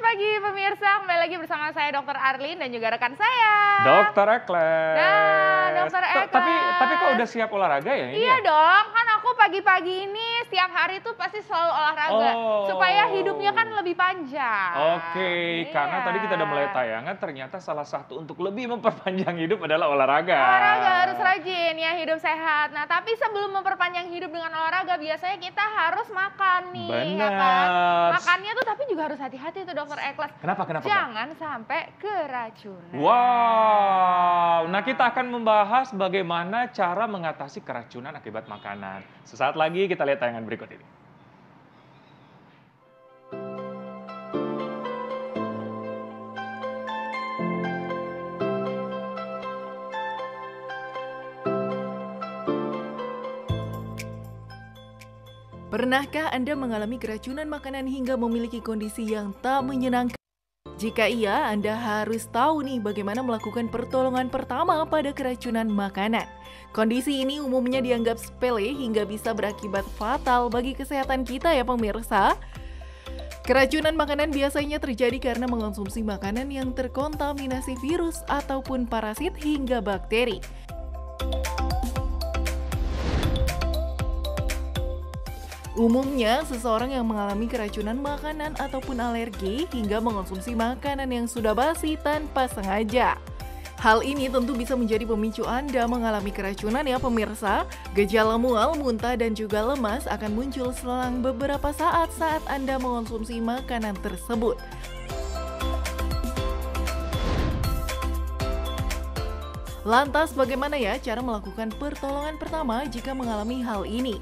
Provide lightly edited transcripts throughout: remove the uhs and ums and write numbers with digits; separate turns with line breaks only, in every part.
pagi pemirsa, kembali lagi bersama saya Dr. Arlin dan juga rekan saya
Dr. Ekles.
Nah, Dr. Ekles.
Tapi kok udah siap olahraga ya ini?
Iya dong, kan aku pagi-pagi ini setiap hari tuh pasti selalu olahraga supaya hidupnya kan lebih panjang.
Oke, karena tadi kita udah mulai tayangan, ternyata salah satu untuk lebih memperpanjang hidup adalah olahraga.
Olahraga harus rajin ya, hidup sehat. Nah, tapi sebelum memperpanjang hidup dengan olahraga, biasanya kita harus makan nih.
Benar.
Ya kan? Makannya tuh tapi juga harus hati-hati tuh Dr. Ekles.
Kenapa?
Jangan sampai keracunan.
Wow, nah kita akan membahas bagaimana cara mengatasi keracunan akibat makanan. Sesaat lagi kita lihat tayangan berikut ini.
Pernahkah Anda mengalami keracunan makanan hingga memiliki kondisi yang tak menyenangkan? Jika iya, Anda harus tahu nih bagaimana melakukan pertolongan pertama pada keracunan makanan. Kondisi ini umumnya dianggap sepele hingga bisa berakibat fatal bagi kesehatan kita ya pemirsa. Keracunan makanan biasanya terjadi karena mengonsumsi makanan yang terkontaminasi virus ataupun parasit hingga bakteri. Umumnya, seseorang yang mengalami keracunan makanan ataupun alergi hingga mengonsumsi makanan yang sudah basi tanpa sengaja. Hal ini tentu bisa menjadi pemicu Anda mengalami keracunan ya pemirsa. Gejala mual, muntah, dan juga lemas akan muncul selang beberapa saat Anda mengonsumsi makanan tersebut. Lantas bagaimana ya cara melakukan pertolongan pertama jika mengalami hal ini?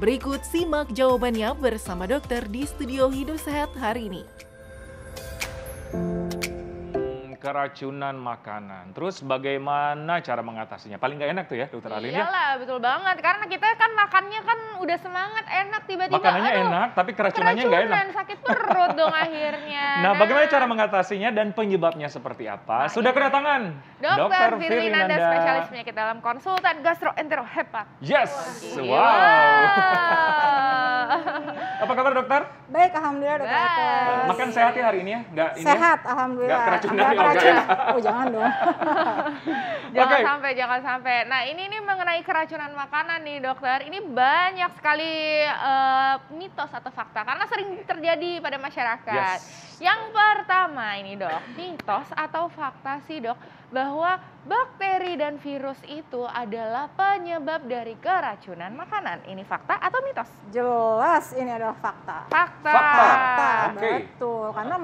Berikut simak jawabannya bersama dokter di Studio Hidup Sehat hari ini.
Keracunan makanan. Terus bagaimana cara mengatasinya? Paling nggak enak tuh ya, Dokter Arlin ya?
Iyalah, betul banget. Karena kita kan makannya kan udah semangat, enak, tiba-tiba
makanannya enak, tapi keracunannya nggak enak.
Sakit perut dong akhirnya.
Nah, bagaimana cara mengatasinya dan penyebabnya seperti apa? Sudah kedatangan
Dr. Firlinanda, spesialis penyakit dalam konsultan gastroenterohepat.
Yes! Wow! Apa kabar dokter?
Baik, alhamdulillah dokter Ekles.
Makan sehat ya hari ini ya? Nggak ini
sehat,
ya?
alhamdulillah.
Nggak keracunan ya?
Oh jangan dong.
Jangan sampai. Nah ini mengenai keracunan makanan nih dokter. Ini banyak sekali mitos atau fakta karena sering terjadi pada masyarakat. Yang pertama ini dok, mitos atau fakta sih dok, bahwa bakteri dan virus itu adalah penyebab dari keracunan makanan. Ini fakta atau mitos?
Jelas ini adalah fakta.
Fakta.
Betul. Karena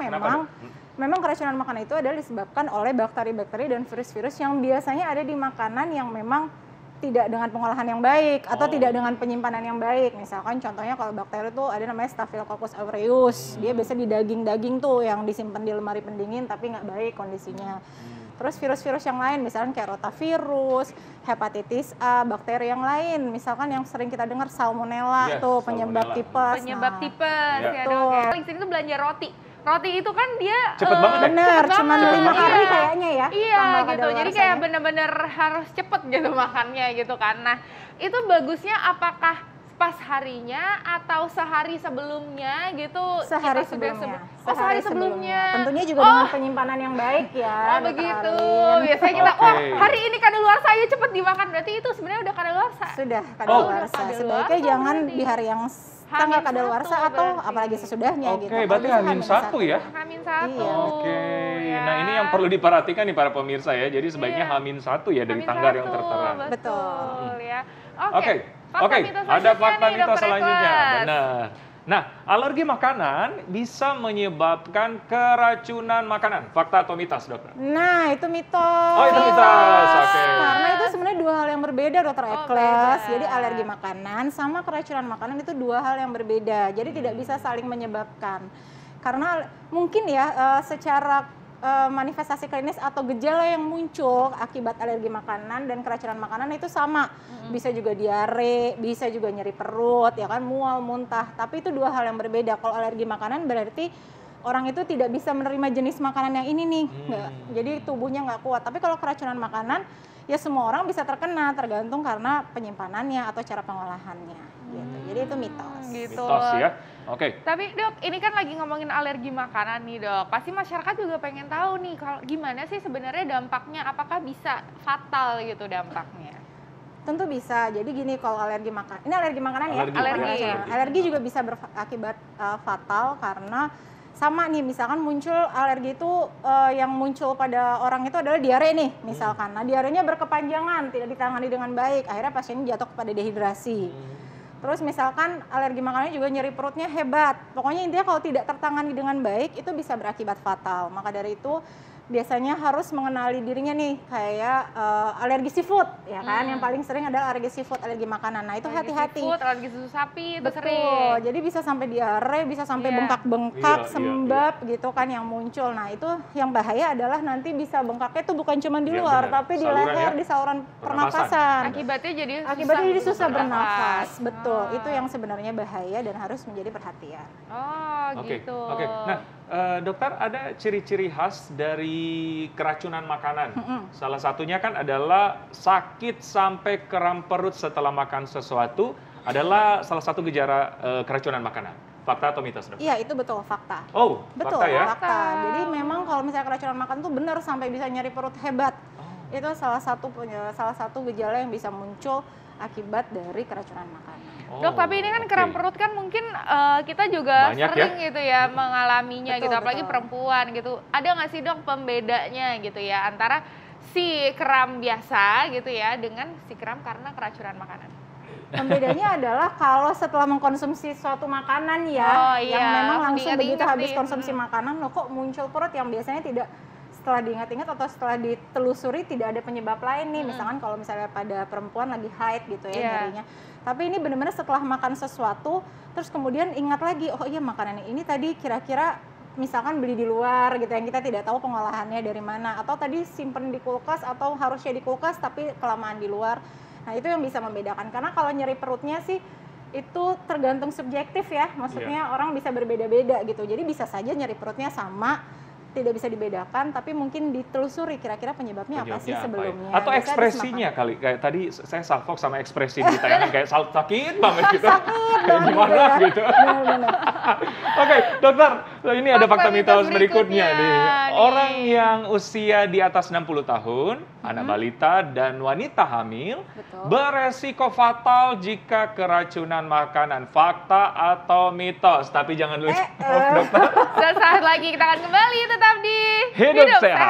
memang keracunan makanan itu adalah disebabkan oleh bakteri-bakteri dan virus-virus yang biasanya ada di makanan yang memang tidak dengan pengolahan yang baik atau tidak dengan penyimpanan yang baik. Misalkan contohnya kalau bakteri itu ada namanya Staphylococcus aureus. Dia biasa di daging-daging tuh yang disimpan di lemari pendingin tapi nggak baik kondisinya. Terus virus-virus yang lain misalkan kayak rotavirus, hepatitis A, bakteri yang lain misalkan yang sering kita dengar salmonella tuh penyebab tipes.
Penyebab tipes ya dok. Paling sering tuh belanja roti. Roti itu kan dia
cepet banget ya?
Bener, cuma 5 hari kayaknya ya.
Iya gitu, jadi kayak bener-bener harus cepet gitu makannya gitu kan. Nah itu bagusnya apakah pas harinya atau sehari sebelumnya gitu?
Sehari sebelumnya.
Sehari sebelumnya.
Tentunya juga dengan penyimpanan yang baik ya.
Oh begitu, biasanya kita, hari ini kadaluarsa ayo cepet dimakan, berarti itu sebenarnya udah kadaluarsa?
Sudah kadaluarsa, sebaiknya jangan di hari yang tanggal kadaluarsa atau apalagi sesudahnya gitu.
Oke, berarti H-1 ya?
H-1.
Iya.
Oke, nah ini yang perlu diperhatikan nih para pemirsa ya. Jadi sebaiknya H-1 ya dari tanggal yang tertera.
Betul ya.
Oke, ada fakta mitos selanjutnya. Benar. Nah, alergi makanan bisa menyebabkan keracunan makanan. Fakta atau mitos, dokter?
Nah, itu mitos.
Oh, itu mitos. Oke.
Karena itu sebenarnya dua hal yang berbeda, dokter Ekles. Jadi alergi makanan sama keracunan makanan itu dua hal yang berbeda. Jadi tidak bisa saling menyebabkan. Karena mungkin ya secara manifestasi klinis atau gejala yang muncul akibat alergi makanan dan keracunan makanan itu sama. Bisa juga diare, bisa juga nyeri perut, ya kan, mual, muntah. Tapi itu dua hal yang berbeda. Kalau alergi makanan berarti orang itu tidak bisa menerima jenis makanan yang ini nih. Jadi tubuhnya nggak kuat. Tapi kalau keracunan makanan ya semua orang bisa terkena, tergantung karena penyimpanannya atau cara pengolahannya gitu. Jadi itu mitos.
Gitu.
Mitos ya. Oke.
Tapi Dok, ini kan lagi ngomongin alergi makanan nih Dok. Pasti masyarakat juga pengen tahu nih kalau gimana sih sebenarnya dampaknya, apakah bisa fatal gitu dampaknya?
Tentu bisa. Jadi gini, kalau alergi makanan, ini alergi makanan ya. Alergi juga bisa berakibat fatal karena sama nih, misalkan muncul alergi itu yang muncul pada orang itu adalah diare nih, misalkan. Nah, diarenya berkepanjangan, tidak ditangani dengan baik, akhirnya pasien jatuh kepada dehidrasi. Terus misalkan alergi makanannya juga nyeri perutnya hebat. Pokoknya intinya kalau tidak tertangani dengan baik itu bisa berakibat fatal. Maka dari itu biasanya harus mengenali dirinya nih, kayak alergi seafood ya kan, yang paling sering adalah alergi seafood, alergi makanan. Nah itu hati-hati.
Alergi susu sapi itu
Betul,
sering.
jadi bisa sampai diare, bisa sampai bengkak-bengkak, sembab gitu kan yang muncul. Nah itu yang bahaya adalah nanti bisa bengkaknya itu bukan cuma di luar, tapi di leher, di saluran pernapasan.
Akibatnya jadi
susah bernafas. Betul, itu yang sebenarnya bahaya dan harus menjadi perhatian.
Oh gitu.
Oke. Nah, dokter, ada ciri-ciri khas dari keracunan makanan. Salah satunya kan adalah sakit sampai kram perut setelah makan sesuatu adalah salah satu gejala keracunan makanan. Fakta atau mitos, Dok?
Iya, itu betul, fakta.
Oh,
betul,
fakta ya?
Fakta. Jadi memang kalau misalnya keracunan makan tuh benar sampai bisa nyeri perut hebat. Itu salah satu gejala yang bisa muncul akibat dari keracunan makanan.
Dok, tapi ini kan kram perut kan mungkin kita juga
banyak
sering gitu ya mengalaminya gitu, apalagi
betul.
Perempuan gitu. Ada nggak sih Dok pembedanya gitu ya antara si kram biasa gitu ya dengan si kram karena keracunan makanan?
Pembedanya adalah kalau setelah mengkonsumsi suatu makanan ya, yang memang langsung begitu habis konsumsi makanan, loh kok muncul perut yang biasanya tidak, setelah diingat-ingat atau setelah ditelusuri tidak ada penyebab lain nih, misalkan kalau misalnya pada perempuan lagi haid gitu ya nyerinya. Tapi ini benar-benar setelah makan sesuatu, terus kemudian ingat lagi, oh iya makanan ini tadi kira-kira misalkan beli di luar gitu, yang kita tidak tahu pengolahannya dari mana, atau tadi simpen di kulkas atau harusnya di kulkas tapi kelamaan di luar. Nah itu yang bisa membedakan, karena kalau nyeri perutnya sih itu tergantung subjektif ya, maksudnya orang bisa berbeda-beda gitu, jadi bisa saja nyeri perutnya sama, tidak bisa dibedakan, tapi mungkin ditelusuri kira-kira penyebabnya apa sih sebelumnya.
Atau ekspresinya kali, kayak tadi saya salfok sama ekspresi di tayangan kayak sakit banget gitu. Kayak gimana gitu. Oke, dokter, ini ada fakta mitos berikutnya nih. Orang yang usia di atas 60 tahun, anak balita dan wanita hamil, beresiko fatal jika keracunan makanan. Fakta atau mitos? Tapi jangan dulu, dokter.
Sesaat lagi kita akan kembali tetap di
Hidup Sehat.